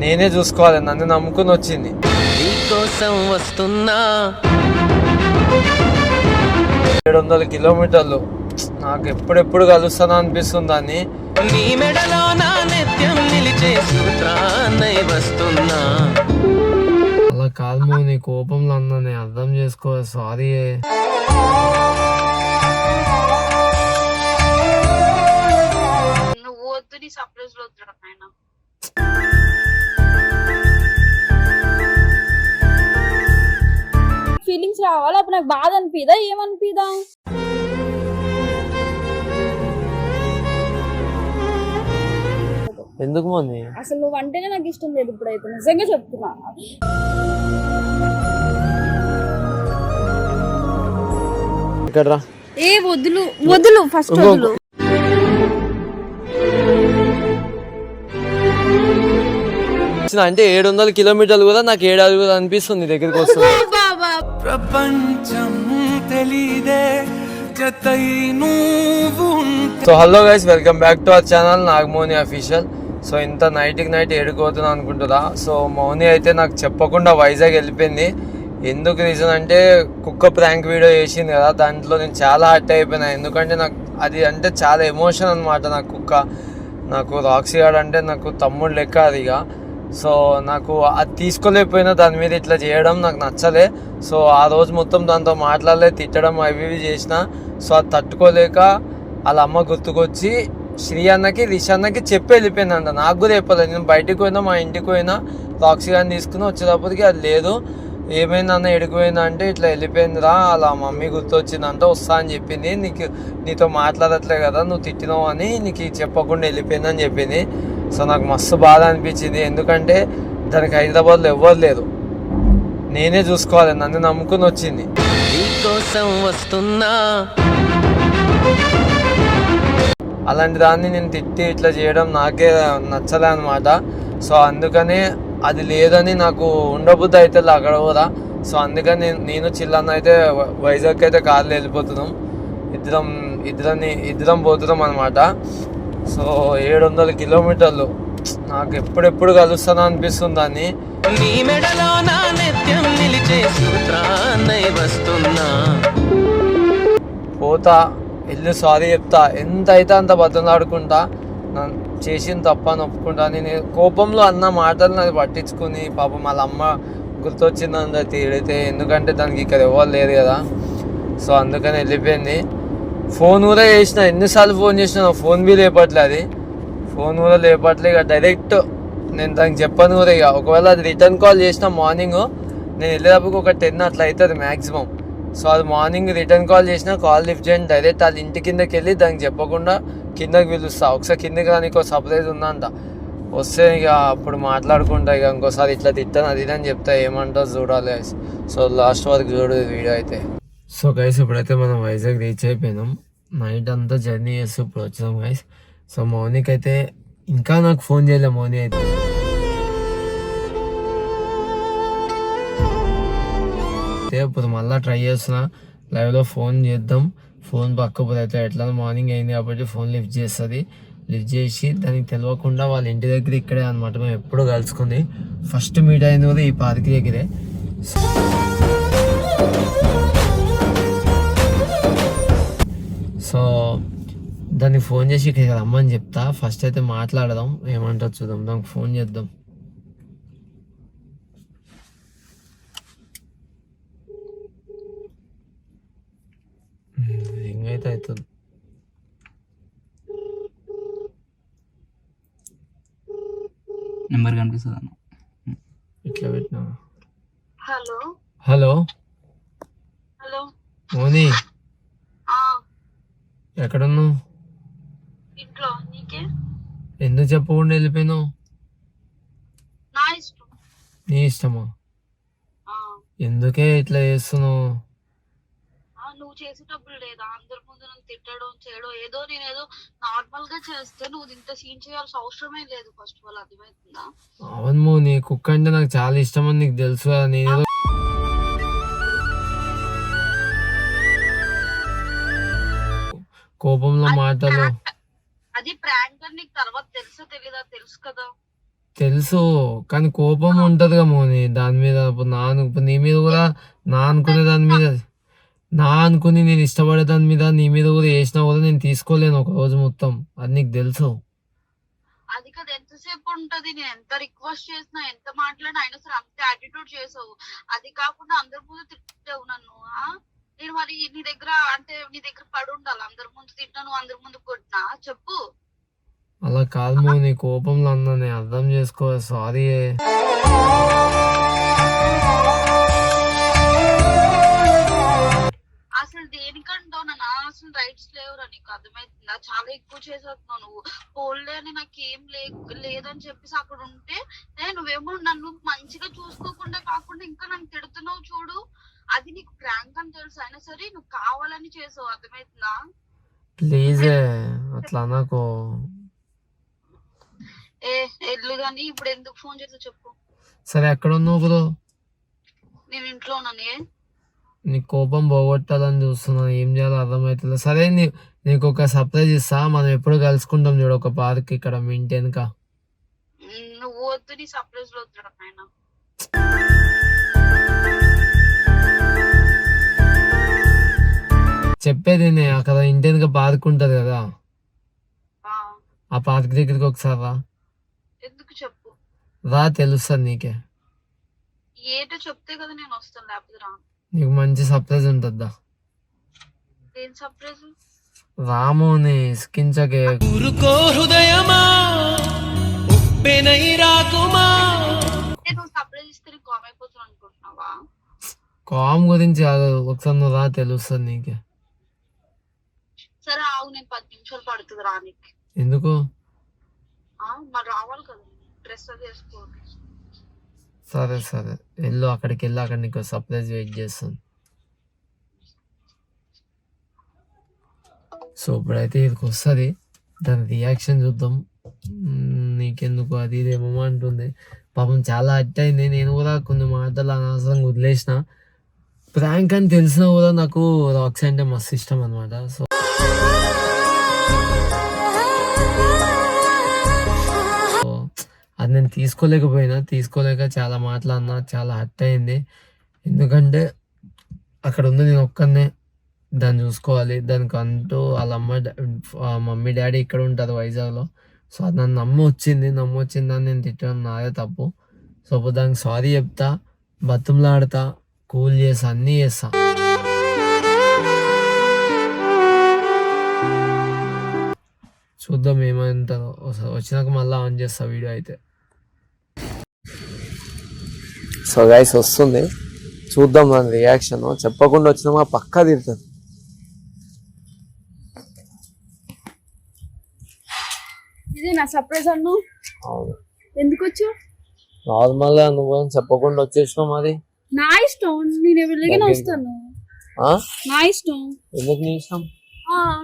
నేనే చూసుకోవాలి, నన్ను నమ్ముకుని వచ్చింది. నీకోసం వస్తున్నా 700 కిలోమీటర్లు నాకు ఎప్పుడెప్పుడు కలుస్తానో అనిపిస్తుంది దాన్ని. నీ మెడలో నా నిత్యం నిలిచే సూత్రాన్నై వస్తున్నా. అలా కాదు, నీ కోపంలో అన్నా నేను అర్థం చేసుకో. సారీ. నువ్వు వద్దు, నీ సర్ప్రైజ్ లో వద్దు నాయన. ఫీలింగ్స్ రావాలా? అప్పుడు నాకు బాధ అనిపిదా? ఏమనిపిదా? ఎందుకు మోని? అసలు నువ్వు అంటేనే నాకు ఇష్టం లేదు ఇప్పుడైతే, నిజంగా చెప్తున్నా. ఇక్కడ రా. ఏ వదులు వదులు, ఫస్ట్ వదులు. అంటే 700 కిలోమీటర్లు కూడా నాకు 7 అడుగులు అనిపిస్తుంది దగ్గరికి వస్తుంది. ప్రపంచం తెలీదే జతై నువ్వు. So hello guys, welcome back to our channel Nagamoni official. So ఇంత నైట్కి నైట్ ఏడుకోతున్నా అనుకుంటుందా? సో మౌని అయితే నాకు చెప్పకుండా వైజాగ్ వెళ్ళిపోయింది. ఎందుకు రీజన్ అంటే కుక్క ప్రాంక్ వీడియో చేసింది కదా, దాంట్లో నేను చాలా హర్ట్ అయిపోయినా. ఎందుకంటే నాకు అది అంటే చాలా ఎమోషన్ అనమాట. నాకు కుక్క, నాకు రాక్సీ గార్డ్ అంటే నాకు తమ్ముడు లెక్క అది. ఇక సో నాకు అది తీసుకోలేకపోయినా దాని మీద ఇట్లా చేయడం నాకు నచ్చలే. సో ఆ రోజు మొత్తం దాంతో మాట్లాడలే, తిట్టడం అవి ఇవి చేసిన. సో అది తట్టుకోలేక వాళ్ళ అమ్మ గుర్తుకొచ్చి శ్రీ అన్నకి రిషి అన్నకి చెప్పి వెళ్ళిపోయిందంట. నాకు కూడా చెప్పలేదు. నేను బయటికి పోయినా, మా ఇంటికి పోయినా, రాక్సీ గారిని తీసుకుని వచ్చేటప్పటికి అది లేదు. ఏమైంది అన్న, ఎడిపోయిందా అంటే ఇట్లా వెళ్ళిపోయిందిరా, అలా మమ్మీ గుర్తొచ్చిందంట, వస్తా అని చెప్పింది. నీతో మాట్లాడట్లే కదా, నువ్వు తిట్టినావు అని నీకు చెప్పకుండా వెళ్ళిపోయిందని చెప్పింది. సో నాకు మస్తు బాధ అనిపించింది. ఎందుకంటే దానికి హైదరాబాద్లో ఎవ్వరు లేరు, నేనే చూసుకోవాలి, నన్ను నమ్ముకుని వచ్చింది. నీకోసం వస్తున్నా. అలాంటి దాన్ని నేను తిట్టి ఇట్లా చేయడం నాకే నచ్చలే అనమాట. సో అందుకనే అది లేదని నాకు ఉండబుద్ధి అయితే అక్కడ కూడా. సో అందుకని నేను చిల్లన్న అయితే వైజాగ్ అయితే కార్లో వెళ్ళిపోతున్నాం. ఇద్దరం పోతున్నాం అనమాట. సో 700 కిలోమీటర్లు నాకు ఎప్పుడెప్పుడు కలుస్తానో అనిపిస్తుంది దాన్ని. నీ మెడలో నా నిత్యం నిలిచే సూత్రాన్నై వస్తున్నా. పోతా, వెళ్ళి సారీ చెప్తా, ఎంత అయితే అంత బతులాడుకుంటా, చేసిన తప్ప అని ఒప్పుకుంటా. నేను కోపంలో అన్న మాటలు నాకు పట్టించుకుని పాపం వాళ్ళ అమ్మ గుర్తొచ్చిందంత తీడితే, ఎందుకంటే దానికి ఇక్కడ ఎవరు లేదు కదా. సో అందుకని వెళ్ళిపోయింది. ఫోన్ కూడా చేసిన, ఎన్నిసార్లు ఫోన్ చేసిన, ఫోన్ బి లేపట్లే. అది ఫోన్ కూడా లేపట్లే. ఇక డైరెక్ట్ నేను దానికి చెప్పాను కూడా. ఇక ఒకవేళ అది రిటర్న్ కాల్ చేసిన మార్నింగ్, నేను వెళ్ళేటప్పుడు ఒక 10 అట్లా అవుతుంది మ్యాక్సిమం. సో అది మార్నింగ్ రిటర్న్ కాల్ చేసిన, కాల్ లిఫ్ట్ చేయండి, డైరెక్ట్ వాళ్ళ ఇంటి కిందకి వెళ్ళి దానికి చెప్పకుండా కిందకి పిలుస్తా. ఒకసారి కిందకి రాని ఇంకో సర్ప్రైజ్ ఉందంట, వస్తే ఇక అప్పుడు మాట్లాడుకుంటా. ఇక ఇంకోసారి ఇట్లా తిట్టాను అది అని చెప్తా, ఏమంటావు చూడాలి. సో లాస్ట్ వరకు చూడు వీడియో అయితే. సో గైస్, ఇప్పుడైతే మనం వైజాగ్ రీచ్ అయిపోయినాం. నైట్ అంతా జర్నీ చేస్తూ ఇప్పుడు వచ్చినాం గైస్. సో మౌనికి అయితే ఇంకా నాకు ఫోన్ చేయలే. మౌని అయితే ఇప్పుడు మళ్ళీ ట్రై చేస్తున్నా, లైవ్లో ఫోన్ చేద్దాం. ఫోన్ పక్కపోతే అయితే ఎట్లా, మార్నింగ్ అయింది కాబట్టి ఫోన్ లిఫ్ట్ చేస్తుంది. లిఫ్ట్ చేసి దానికి తెలియకుండా వాళ్ళ ఇంటి దగ్గర ఇక్కడే అనమాట మేము ఎప్పుడు కలుసుకుంది. ఫస్ట్ మీట్ అయింది కూడా ఈ పార్క్ దగ్గరే. సో దానికి ఫోన్ చేసి ఇక్కడ రమ్మని చెప్తా. ఫస్ట్ అయితే మాట్లాడదాం, ఏమంటారు చూద్దాం. దానికి ఫోన్ చేద్దాం. రింగ్ అయితే అవుతుంది. నెంబర్ కనిపిస్తుంది అన్న, ఇట్లా పెట్టినా. హలో హలో హలో మోని, ఎక్కడున్నావు? ఇంట్లో. నీకే? ఎందుకు చెప్పకుండా వెళ్ళిపోయినావు? నా ఇష్టం. నీ ఇష్టమా? ఎందుకే ఇట్లా చేస్తున్నావు? నువ్వు చేసేటప్పుడు లేదా అందరి ముందు నన్ను తిట్టడం చేయడం, నేనేదో నార్మల్ గా చేస్తే నువ్వు ఇంత సీన్ చేయాల్సిన అవసరమే లేదు. ఫస్ట్ ఆఫ్ ఆల్ అర్థమవుతుందా? అవును మోని, కుక్క అంటే నాకు చాలా ఇష్టం అని నీకు తెలుసు కదా. నేను కోపంలో మాటలు. అది ప్రాంక్ అని నీకు తర్వాత తెలుసా తెలీదా? తెలుసు కదా. తెలుసు కానీ కోపం ఉంటదిగా మోని దాని మీద. ఇప్పుడు నీ మీద కూడా నా అనుకునే దాని మీద, నా అనుకుని నేను ఇష్టపడే దాని మీద నీ మీద కూడా వేసినా కూడా నేను తీసుకోలేను ఒక రోజు మొత్తం. అది నీకు తెలుసు. అది కదా ఎంతసేపు ఉంటది, నేను ఎంత రిక్వెస్ట్ చేసినా ఎంత మాట్లాడినా అయినా సరే అంతే యాటిట్యూడ్ చేసావు. అది కాకుండా అందరి ముందు తిట్టావు నన్ను. నేను మరి నీ దగ్గర అంటే నీ దగ్గర పడి ఉండాలి, అందరి ముందు తిట్టినా నువ్వు అందరి ముందు కొట్టినా చెప్పు. అలా కాదు మోని, కోపంలో అన్నా, నేను అర్థం చేసుకో. సారీ. అసలు దేనికంటో నా అసలు రైట్స్ లేవురా, నీకు అర్థమవుతుందా? చాలా ఎక్కువ చేసేస్తున్నావు నువ్వు. పోలే అని నాకేం లేదని చెప్పేసి అక్కడ ఉంటే నువ్వేమో నన్ను మంచిగా చూసుకోకుండా కాకుండా ఇంకా నన్ను తిడుతున్నావు చూడు. అది నీకు ప్రాంక్ అని తెలుసు అయినా సరే నువ్వు కావాలని చేసావు, అర్థమవుతుందా? ప్లీజ్ అట్లా నాకు. ఎల్లు గాని ఇప్పుడు ఎందుకు ఫోన్ చేసా చెప్పు. సరే ఎక్కడ ఉన్నావు బ్రో? నేను ఇంట్లో ఉన్నాను. నీ కోపం పోగొట్టాలని చూస్తున్నాను, ఏం చేయాలో అర్థమవుతుంది. సరే నీకు ఒక సర్ప్రైజ్ ఇస్తా. మనం ఎప్పుడు కలుసుకుంటాం చూడు ఒక పార్క్ ఇక్కడ మీ ఇంటి వెనుక. నువ్వు వద్దు, నీ సర్ప్రైజ్ లో వద్దు నాయన. చెప్పేది అక్కడ ఇంటి వెనుక పార్క్ ఉంటది కదా, ఆ పార్క్ దగ్గరికి ఒకసారి రా. ఎందుకు చెప్పు. రా తెలుస్తుంది నీకే. ఏటో చెప్తే కదా నేను వస్తాను, లేకపోతే రాను. నీకు మంచి సర్ప్రైజ్ ఉంటుందా? ఏం సర్ప్రైజ్? రాముని స్కించకే. ఊరుకో హృదయమా ఉప్పెనై రాకుమా. నువ్వు సర్ప్రైజ్ ఇస్తే నీకు కామ్ అయిపోతాను అనుకుంటున్నావా? కామ్ గురించి కాదు, ఒకసారి నువ్వు రా తెలుస్తుంది నీకే. సరే ఆగు, నేను 10 నిమిషాలు పడుతుంది రానికి. ఎందుకు? మరి రావాలి కదా, డ్రెస్ అది వేసుకోవాలి. సరే సరే వెళ్ళు, అక్కడికి వెళ్ళి అక్కడ నీకు సర్ప్రైజ్ వెయిట్ చేస్తాను. సో ఇప్పుడైతే ఇదికి వస్తుంది, దాని రియాక్షన్ చూద్దాం. నీకెందుకు అది ఇదేమో అంటుంది. పాపం చాలా హర్ట్ అయింది. నేను కూడా కొన్ని మాటలు అనవసరంగా వదిలేసిన. ప్రాంక్ అని తెలిసినా కూడా నాకు రాక్స్ అంటే మస్తు ఇష్టం అనమాట. సో అది నేను తీసుకోలేక చాలా మాట్లాడినా, చాలా హర్ట్ అయింది. ఎందుకంటే అక్కడ ఉంది నేను ఒక్కనే, దాన్ని చూసుకోవాలి. దానికి అంటూ వాళ్ళ మమ్మీ డాడీ ఇక్కడ ఉంటారు వైజాగ్లో. సో అది నన్ను నమ్మొచ్చింది అని నేను తిట్టడం నాదే తప్పు. సో ఇప్పుడు దానికి సారీ చెప్తా, బతుములాడతా, కూల్ చేస్తా, అన్నీ చేస్తా. చూద్దాం ఏమంటారో. వచ్చినాక మళ్ళీ ఆన్ చేస్తా వీడియో అయితే. సో గైస్ వస్తుంది, చూద్దాం దాని రియాక్షన్. చెప్పకుండా వచ్చినా పక్కా తిడుతుంది. ఇది నా సర్ప్రైజ్ అన్ను. అవును, ఎందుకు వచ్చావు? నార్మల్ గా నువ్వు చెప్పకుండా వచ్చేసినావు. మరి నా ఇష్టం, నేను ఎవరికైనా వస్తాను. నా ఇష్టం. ఎందుకు నీ ఇష్టం?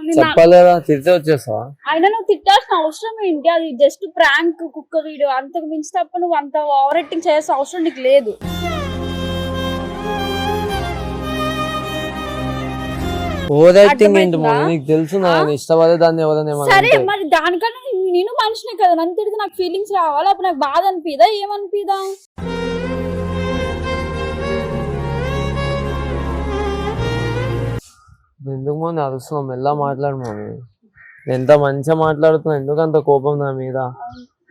నేను చెప్పలేదా? తిరిగితే వచ్చేస్తావా? అయినా నువ్వు తిట్టాల్సిన అవసరం ఏంటి? అది జస్ట్ ప్రాంక్, కుక్క వీడియో. అంతకు మించి తప్ప నువ్వు అంత ఓవర్ యాక్టింగ్ చేయాల్సిన అవసరం నీకు లేదు. ఓవర్ యాక్టింగ్ ఏంటి? నీకు తెలుసు నేను ఇష్టపడే దాన్ని ఎవరైనా. సరే మరి దానికన్నా నేను మనిషినే కదా, నన్ను తిడితే నాకు ఫీలింగ్స్ రావాలి, అప్పుడు నాకు బాధ అనిపిదా? ఏమనిపిదా? ఎందుకు మోని అరుస్తున్నావు? మెల్ల మాట్లాడు మోని. ఎంత మంచిగా మాట్లాడుతున్నా, ఎందుకు అంత కోపం నా మీద?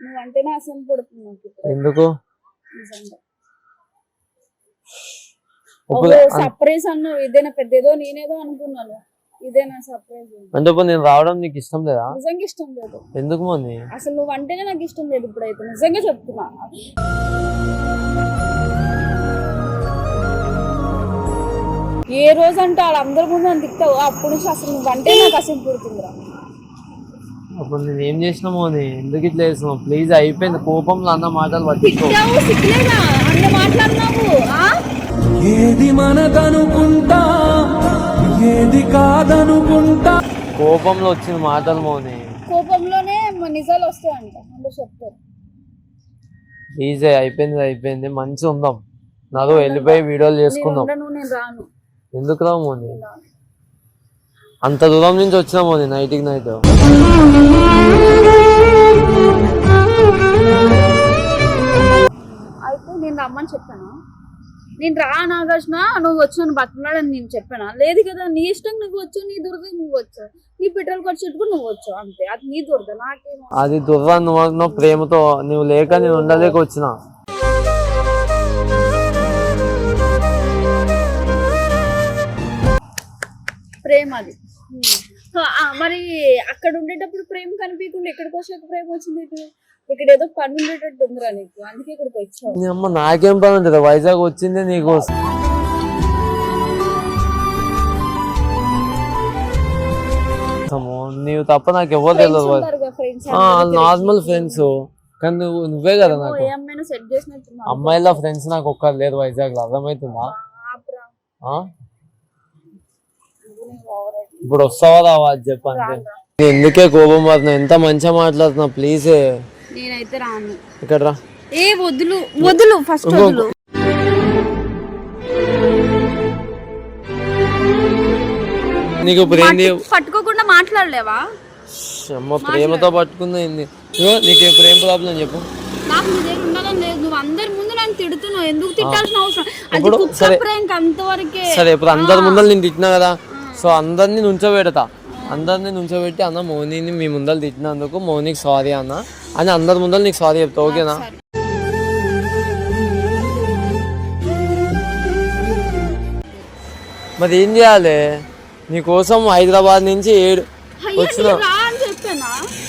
నువ్వంటేనే అసలు పడుతుంది. ఎందుకు? సర్ప్రైజ్ అన్నావు, ఇదేనా పెద్దదో నేనేదో అనుకున్నాను. ఇదేనా సర్ప్రైజ్ అంటే ఇప్పుడు నేను రావడం నీకు ఇష్టం లేదా? నిజంగా ఇష్టం లేదు. ఎందుకు మోని? అసలు నువ్వు అంటేనే నాకు ఇష్టం లేదు ఇప్పుడైతే, నిజంగా చెప్తున్నా. ఏ రోజు అంటే వాళ్ళందరి ముందు అని తిట్టావు, అప్పుడు నుంచి అసలు నువ్వంటే నాకు అసలు పుడుతుందిరా. అప్పుడు నేను ఏం చేసినా మోని? ఎందుకు ఇట్లా చేస్తున్నావు? ప్లీజ్ అయిపోయింది, కోపంలో అన్న మాటలు పట్టించుకో. సిగ్గులేదా అన్న మాట్లాడినావు? ఏది మనదనుకుంటా, ఏది కాదనుకుంటా. కోపంలో వచ్చిన మాటలు మోని. కోపంలోనే నిజాలు వస్తాయంట అందరు చెప్తారు. ప్లీజ్ అయిపోయింది, మంచిగా ఉందాం. నాతో వెళ్ళిపోయి వీడియోలు చేసుకుందాం. నేను రాను. ఎందుకు రావు మోని? అంత దూరం నుంచి వచ్చినా మోని, నైట్ నేను రమ్మని చెప్పాను, నేను రా నాగార్జున నువ్వు వచ్చాను బతలాడని నేను చెప్పానా? లేదు కదా, నీ ఇష్టం నువ్వు వచ్చు, నీ దురద నువ్వు వచ్చావు, నీ పెట్రోల్ ఖర్చు పెట్టుకుని నువ్వు వచ్చావు, అంతే. అది నీ దురద, నాకేమో. అది దుర్రా నువ్వు ప్రేమతో, నువ్వు లేక నేను ఉండలేక వచ్చిన. ప్రేమ అది. మరి అక్కడ ఉండేటప్పుడు ప్రేమ కనిపించకుండా ఎక్కడికి వచ్చాక ప్రేమ వచ్చింది? ఇక్కడ ఏదో పని ఉండేటట్టు ఉందిరా నీకు, అందుకే ఇక్కడికి వచ్చావు. నీ అమ్మ నాకేం పని ఉంటుంది, వైజాగ్ వచ్చిందే నీకోసం. నీవు తప్ప నాకు ఎవరు తెలియదు. నార్మల్ ఫ్రెండ్స్ కానీ నువ్వే కదా నాకు. అమ్మాయిల ఫ్రెండ్స్ నాకు ఒక్కరు లేదు వైజాగ్ లో, అర్థమవుతుందా? ఇప్పుడు వస్తావా రావా అది చెప్పండి. ఎందుకే కోపం పడుతున్నావు, ఎంత మంచిగా మాట్లాడుతున్నావు, ప్లీజ్. నేనైతే రాను. ఇక్కడ రా. ఏ వదులు వదులు, ఫస్ట్ వదులు. నీకు ఇప్పుడు ఏంది, పట్టుకోకుండా మాట్లాడలేవా? అమ్మ ప్రేమతో పట్టుకుందా ఏంది? నీకు ప్రేమ ప్రాబ్లం చెప్పు. నాకు నీ దగ్గర ఉండాలని లేదు, నువ్వు అందరి ముందు నన్ను తిడుతున్నావు, ఎందుకు తిట్టాల్సిన అవసరం? అది కుక్క ప్రాంక్ అంతవరకే. సరే ఇప్పుడు అందరి ముందర నేను తిట్టినా కదా, సో అందరినీ నుంచోబెడతా. అందరినీ నుంచోబెట్టి అన్న మౌనిని మీ ముందర తిట్టినందుకు మౌనికి సారీ అన్న అని అందరి ముందర నీకు సారీ చెప్తా, ఓకేనా? మరి ఏం చేయాలి? నీకోసం హైదరాబాద్ నుంచి 7 వచ్చిన,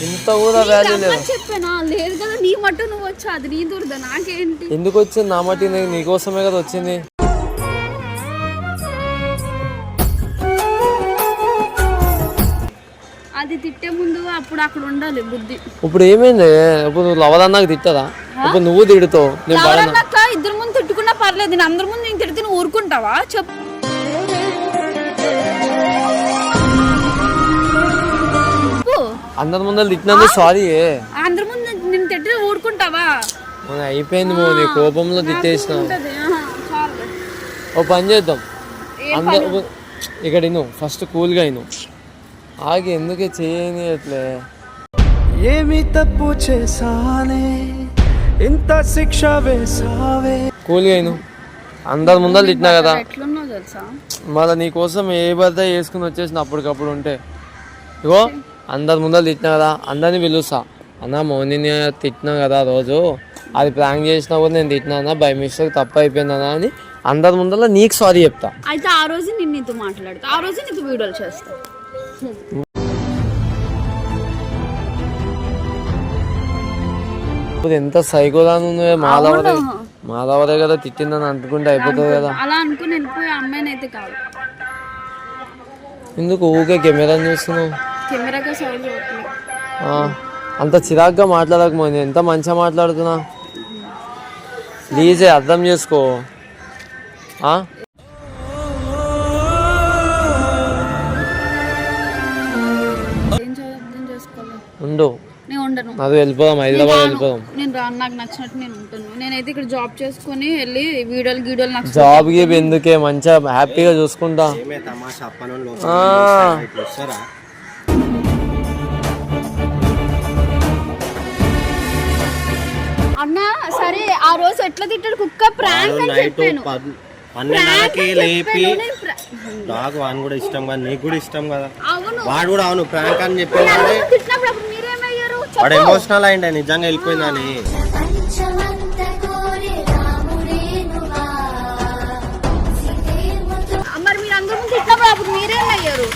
ఇంత కూడా వాల్యూ లేదు. చెప్పానా? లేదు కదా, నీ మట్టు నువ్వు వచ్చా, అది నీ దురద, నాకేంటి? ఎందుకు వచ్చింది? నా మట్టి నీకోసమే కదా వచ్చింది. అది తిట్టే ముందు అప్పుడు అక్కడ ఉండాలి బుద్ధి. ఇప్పుడు ఏమైంది? ఇప్పుడు నువ్వు లవదన్నాక తిట్టదా? ఇప్పుడు నువ్వు తిడుతావు, ఇద్దరు ముందు తిట్టుకున్నా పర్లేదు, నేను అందరి ముందు నేను తిడితే నువ్వు ఊరుకుంటావా? చెప్పు. అందరి ముందర తిట్టినందుకు సారీ. అందరి ముందు నేను తిట్టి ఊరుకుంటావా? అయిపోయింది మోని, కోపంలో తిట్టేసిన. ఓ పని చేద్దాం, అందరు ఇక్కడ ఫస్ట్ కూల్గా అయిను ఆగి, ఎందుకే చేయని అట్లే. ఏమి తప్పు చేసానే ఇంత శిక్ష వేసావే. కూల్గా అయిను, అందరి ముందర తిట్టినా కదా, ఎట్లున్నావు తెలుసా? మళ్ళీ నీకోసం ఏ బర్త్డే వేసుకుని వచ్చేసిన అప్పటికప్పుడు ఉంటే. ఇగో అందరి ముందర తిట్టినా కదా, అందరినీ పిలుస్తా, అన్న మౌనిని తిట్టినా కదా రోజు, అది ప్రాంక్ చేసినా కూడా నేను తిట్టినా అన్న, బై మిస్టేక్ తప్పు అయిపోయిందన్నా అని అందరి ముందర నీకు సారీ చెప్తా. అయితే ఆ రోజు నేను నీతో మాట్లాడతా, ఆ రోజు నీకు వీడియోలు చేస్తా. ఎంత సైకోదాను మాధవరే కదా తిట్టిందని అనుకుంటే అయిపోతుంది కదా. అలా అనుకుని వెళ్ళిపోయి అమ్మాయిని అయితే కాదు. ఎందుకు ఊకే కెమెరా చూస్తున్నావు? కెమెరాగా సౌండ్ అంత చిరాగ్గా మాట్లాడకపోయింది, ఎంత మంచిగా మాట్లాడుతున్నా. ప్లీజే అర్థం చేసుకో. ఉండు, అది వెళ్ళిపోదాం, హైదరాబాద్ వెళ్ళిపోదాం. నేను రాను, నాకు నచ్చినట్టు నేను ఉంటాను. నేనైతే ఇక్కడ జాబ్ చేసుకుని వెళ్ళి వీడియోలు నాకు జాబ్ కి ఎందుకే, మంచిగా హ్యాపీగా చూసుకుంటా. అన్నా సరే, ఆ రోజు ఎట్లా తిట్టాడు కుక్క ప్రాంక్ అని చెప్పాను. లేపి డాగ్ వాన్ కూడా ఇష్టం కదా, నీకు కూడా ఇష్టం కదా, వాడు కూడా అవును ప్రాంక్ అని చెప్పాడు. వాడు ఎమోషనల్ అయిండే నిజంగా వెళ్ళిపోయిందని. మరి మీరు అందరూ తిట్టినప్పుడు అప్పుడు మీరేమయ్యారు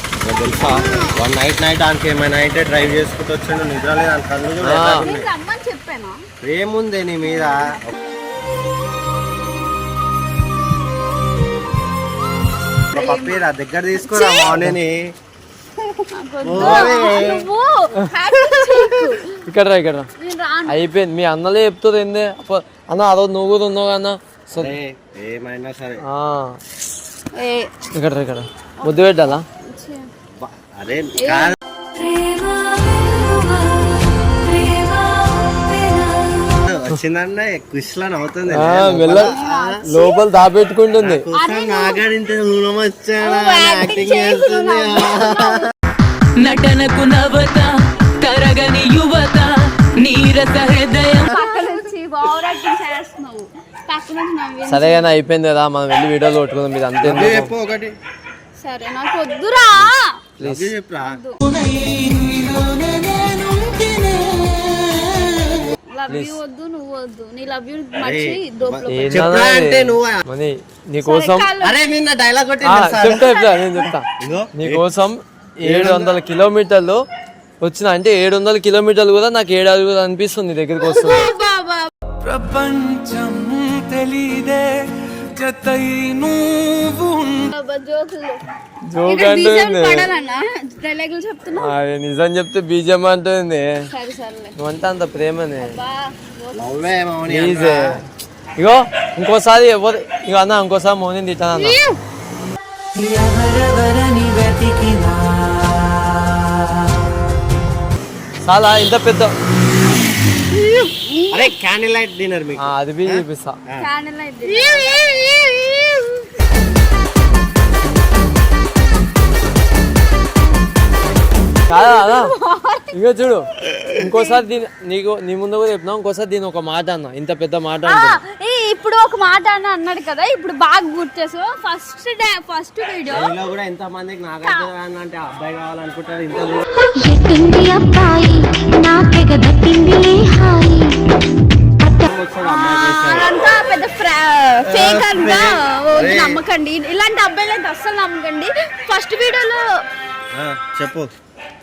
తెలుసా? వన్ నైట్ ఆయనకి ఏమైనా అయితే డ్రైవ్ చేసుకుంటూ వచ్చాడు, నిద్ర లేదు అని కళ్ళు రమ్మని చెప్పాను. ఏముంది నీ మీద? పప్పీరా దగ్గర తీసుకురా మౌనిని. ఇక్కడ అయిపోయింది, మీ అన్నలే చెప్తుంది ఏంది అన్న, ఆ రోజు నువ్వు కూడా ఉన్నావు అన్న. ఏమైనా సరే ఇక్కడ ముద్దు పెట్టాలా? అదే వచ్చిందన్న కుష్లాన్ అవుతుంది, లోపల దాపెట్టుకుంటుంది. నటనకు నవత తరగని యువత నీరస హృదయం. నీకు ఓవర్ యాక్టింగ్ చేస్తున్నావు పక్కన నుంచి నవ్వి. సరే కానీ అయిపోయింది కదా, మనం వెళ్ళి వీడియోలు కొట్టుకుందాం. మీరు అంతే చెప్పు ఒకటి. సరే నాకు వద్దురా ప్లీజ్. చెప్పురా. లవ్ యూ వద్దు, నువ్వు వద్దు. నీ లవ్ యూ మర్చి దోపులో చెప్పురా అంటే నువ్వు. మనీ నీకోసం అరే నిన్న డైలాగ్ కొట్టి చెప్తా నేను చెప్తా. నీకోసం 700 కిలోమీటర్లు వచ్చిన, అంటే 700 కిలోమీటర్లు కూడా నాకు 7 అడుగులు అనిపిస్తుంది దగ్గరికి వస్తుంది. ప్రపంచం తెలీదే జతై నువ్వు జోకులు జోక్ అంటే డైలాగులు చెప్తున్నా. నిజం చెప్తే బీజం అంటుంది. సరే సర్లే నువ్వంటే అంత ప్రేమనే. లవ్వే మౌని ప్లీజ్ ఇగో ఇంకోసారి ఎవరు ఇగో అన్న ఇంకోసారి మౌని తిట్టానన్న. ఎవరెవరని వెతికినా చాలా ఇంత పెద్ద అరే క్యాండిల్ లైట్ డిన్నర్ మీకు అది బీ చూపిస్తా. క్యాండిల్ లైట్ కాదా అదా ఇగో చూడు ఇంకోసారి దీని నీకు నీ ముందు కూడా చెప్పినా, ఇంకోసారి దీని ఒక మాట అన్న, ఇంత పెద్ద మాట అంటే. ఇప్పుడు ఒక మాట అన్నాడు కదా, ఇప్పుడు బాగా గుర్తేసు. ఫస్ట్ వీడియో ఇలా కూడా ఎంత మందికి నాగార్జున అంటే అబ్బాయి కావాలనుకుంటారు. ఇంత ఎట్టుంది అబ్బాయి నాకెగ దట్టింది హాయి అదంతా పెద్ద ఫేక్ అంతా నమ్మకండి. ఇలాంటి అబ్బాయిలు అయితే అస్సలు నమ్మకండి. ఫస్ట్ వీడియోలో చెప్పు.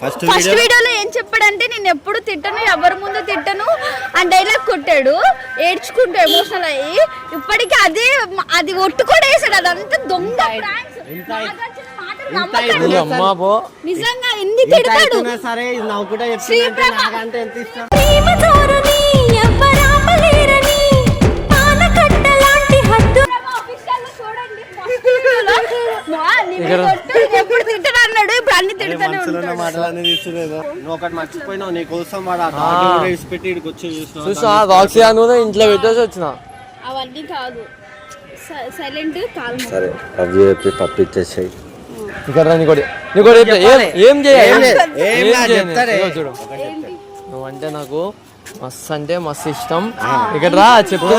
ఫస్ట్ వీడియోలో ఏం చెప్పాడంటే, నేను ఎప్పుడు తిట్టను, ఎవరి ముందు తిట్టను అని డైలాగ్ కొట్టాడు. ఏడ్చుకుంటూ ఎమోషనల్ అయ్యి ఇప్పటికీ అది ఒట్టు కూడా వేసాడు. అదంతా దొంగ pranks. నాగార్జున మాటలు నమ్మకండి. అమ్మా పో నిజంగా ఎన్ని తిడతాడు. సరే నవ్వుకుంటా చెప్తే నాకంటే ఎంత ఇష్టం. ఎప్పుడు తిట్టను అన్నాడు, ఇప్పుడు అన్ని తిడతానే ఉంటాడు. మాటలన్నీ తీసుకోలేదు. నువ్వు ఒకటి మర్చిపోయినావు, నీ కోసం వాడు పెట్టి ఇక్కడికి వచ్చి చూసా రాక్సీ అని కూడా ఇంట్లో పెట్టేసి వచ్చిన. అవన్నీ కాదు, సైలెంట్ కాల్. సరే అవి చెప్పి పంపించేసాయి. ఇక్కడ నీకోటి ఏం చేయాలి చూడు. నువ్వంటే నాకు మస్తు అంటే మస్తు ఇష్టం. ఇక్కడ రా చెప్పు.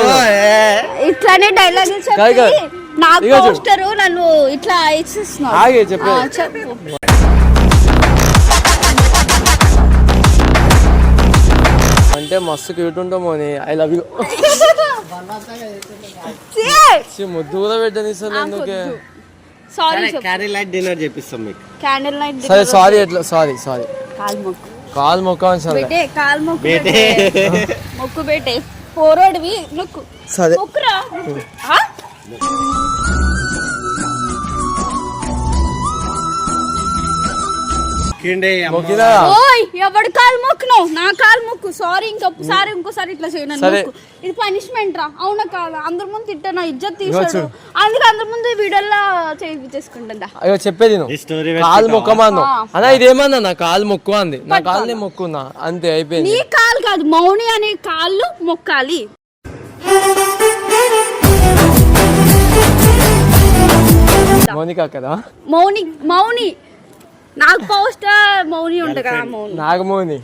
ఇట్లానే డైలాగ్ చెప్పి నాకు పోస్టర్ నన్ను ఇట్లా ఇచ్చిస్తున్నావు. ఆగే చెప్పు. అంటే మస్తు క్యూట్ ఉంటాము అని. I love you. ముద్దు కూడా పెట్టనిస్తాను ఎందుకే. సారీ క్యాండిల్ లైట్ డిన్నర్ చేపిస్తాం మీకు. క్యాండిల్ లైట్ సరే సారీ ఎట్లా సారీ కాల్ మొక్కు కాల్ మొక్క బేటే, కాల్ మొక్కు బేటే, మొక్కు బేటే. పోరోడివి మొక్కు. సరే మొక్కురా. ఓయ్ ఎవడు కాలు మొక్కును? నా కాలు మొక్కు. సారీ ఇంకోసారి ఇట్లా చేయను. ఇది పనిష్మెంట్ రా. అవునా కాదా? అందరి ముందు తిట్టా, నా ఇజ్జత్ తీసాడు. అందుకే అందరి ముందు వీడియోలో చేయించేసుకుంటుందా. అయ్యో చెప్పేది కాలు మొక్కమాను అన్నా. ఇదేమన్నా నా కాలు మొక్కు అంది. నా కాలుని మొక్కున్నా అంతే అయిపోయింది. నీ కాలు కాదు, మౌని అనే కాళ్ళు మొక్కాలి. మౌనిక కదా. మౌని నాకు పోస్టర్ మౌని ఉంట కదా. మౌని నాకు మౌని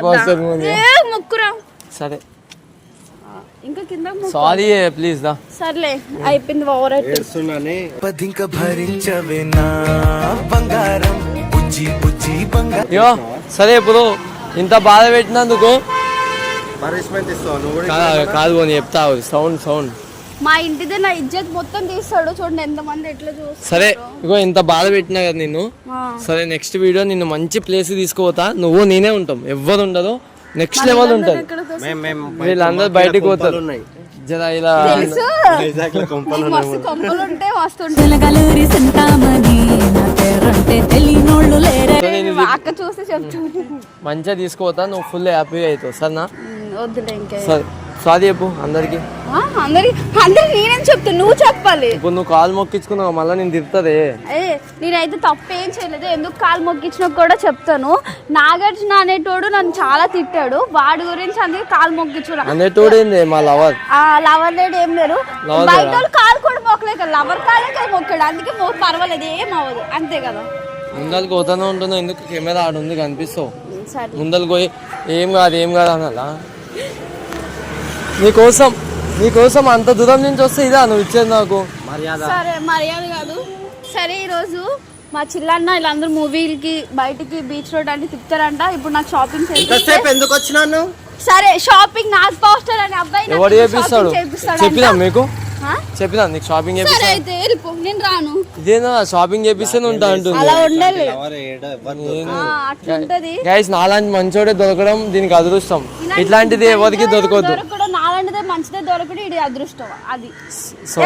పోస్టర్ మౌని మొక్కురా. సరే ఇంకా కింద సారీ ప్లీజ్ దా. సర్లే అయిపోయింది. ఓవర్ పదింక భరించవే నా బంగారం బుజ్జి బుజ్జి బంగారం. అయ్యో సరే ఇప్పుడు ఇంత బాధ పెట్టినందుకు కాదు పోనీ చెప్తావు. సౌండ్ మా ఇంటిదే నా ఇజ్జత్ మొత్తం తీస్తాడు. చూడండి ఎంతమంది ఎట్లా చూస్తారు. సరే ఇగో ఇంత బాధ పెట్టినా కదా నిన్ను. సరే నెక్స్ట్ వీడియో నిన్ను మంచి ప్లేస్ తీసుకుపోతా. నువ్వు నేనే ఉంటాం, ఎవ్వరు ఉండదు. నెక్స్ట్ లెవెల్ ఉంటది. వీళ్ళందరూ బయటకు పోతారు. జరా ఇలా మంచిగా తీసుకుపోతా. నువ్వు ఫుల్ హ్యాపీగా అవుతావు. సరేనా? సరే సారీ చెప్పు అందరికి. నేనేం చెప్తా, నువ్వు చెప్పాలి. ఇప్పుడు నువ్వు కాలు మొక్కించుకున్నావు, మళ్ళీ నేను తిరుతుంది. నేనైతే తప్పేం చేయలేదు. ఎందుకు కాలు మొక్కించినా కూడా చెప్తాను. నాగార్జున అనేటోడు నన్ను చాలా తిట్టాడు. వాడి గురించి అందుకే కాలు మొక్కించుకున్నా. అనేటోడు ఏంది మా లవర్. లవర్ లేడు ఏం లేరు. బయట వాళ్ళు కాలు కూడా మొక్కలేదు కదా, లవర్ కాలే కదా మొక్కాడు. అందుకే పర్వాలేదు, ఏం అవ్వదు. అంతే కదా. ముందరికి పోతానే ఉంటున్నావు. ఎందుకు కెమెరా ఆడుంది కనిపిస్తావు. ముందరికి పోయి ఏం కాదు అనాలా. నీకోసం అంత దూరం నుంచి వస్తే ఇదా నువ్వు ఇచ్చేది నాకు మర్యాద సరే మర్యాద కాదు. సరే ఈరోజు మా చిల్లన్న వీళ్ళందరూ మూవీలకి బయటికి బీచ్ రోడ్ అంటే తిప్పుతారంట. ఇప్పుడు నాకు షాపింగ్ ఎంతసేపు ఎందుకు వచ్చినాను? సరే షాపింగ్ నాకు పోస్టర్ అని అబ్బాయి ఎవడు చేపిస్తాడు? చెప్పినా మీకు చెప్పినా నీకు షాపింగ్ సరే చేపిస్తా. అయితే వెళ్ళిపో, నేను రాను. ఇదేనా షాపింగ్ చేపిస్తే ఉంటా అంటుంది. అలా ఉండాలి, ఎవరు ఏడ ఎవరు దొరకరు. అట్లుంటది. గైస్ నాలాంటి మంచోడే దొరకడం దీనికి అదృష్టం. ఇట్లాంటిది ఎవరికి దొరకదు. దొరకడం నాలాంటిదే మంచిదే దొరకడం ఇది అదృష్టం. అది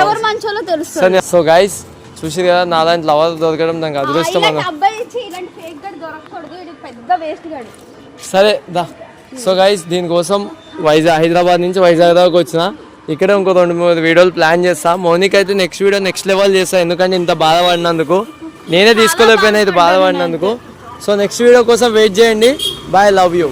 ఎవరు మంచోళ్ళో తెలుస్తుంది. సో గైస్ చూసి కదా నాలాంటి లవర్ దొరకడం దానికి అదృష్టం అన్న. అబ్బాయి ఇచ్చి ఇలాంటి ఫేక్ గడ్ దొరకకూడదు, ఇది పెద్ద వేస్ట్ గడు. సరే దా. సో గైస్ దీనికోసం హైదరాబాద్ నుంచి వైజాగ్ దాకా వచ్చిన. ఇక్కడ ఇంకో 2-3 వీడియోలు ప్లాన్ చేస్తా. మౌనికి అయితే నెక్స్ట్ వీడియో నెక్స్ట్ లెవెల్ చేస్తా, ఎందుకంటే ఇంత బాధపడినందుకు. నేనే తీసుకోలేకపోయినా ఇది బాధపడినందుకు. సో నెక్స్ట్ వీడియో కోసం వెయిట్ చేయండి. Bye, love you.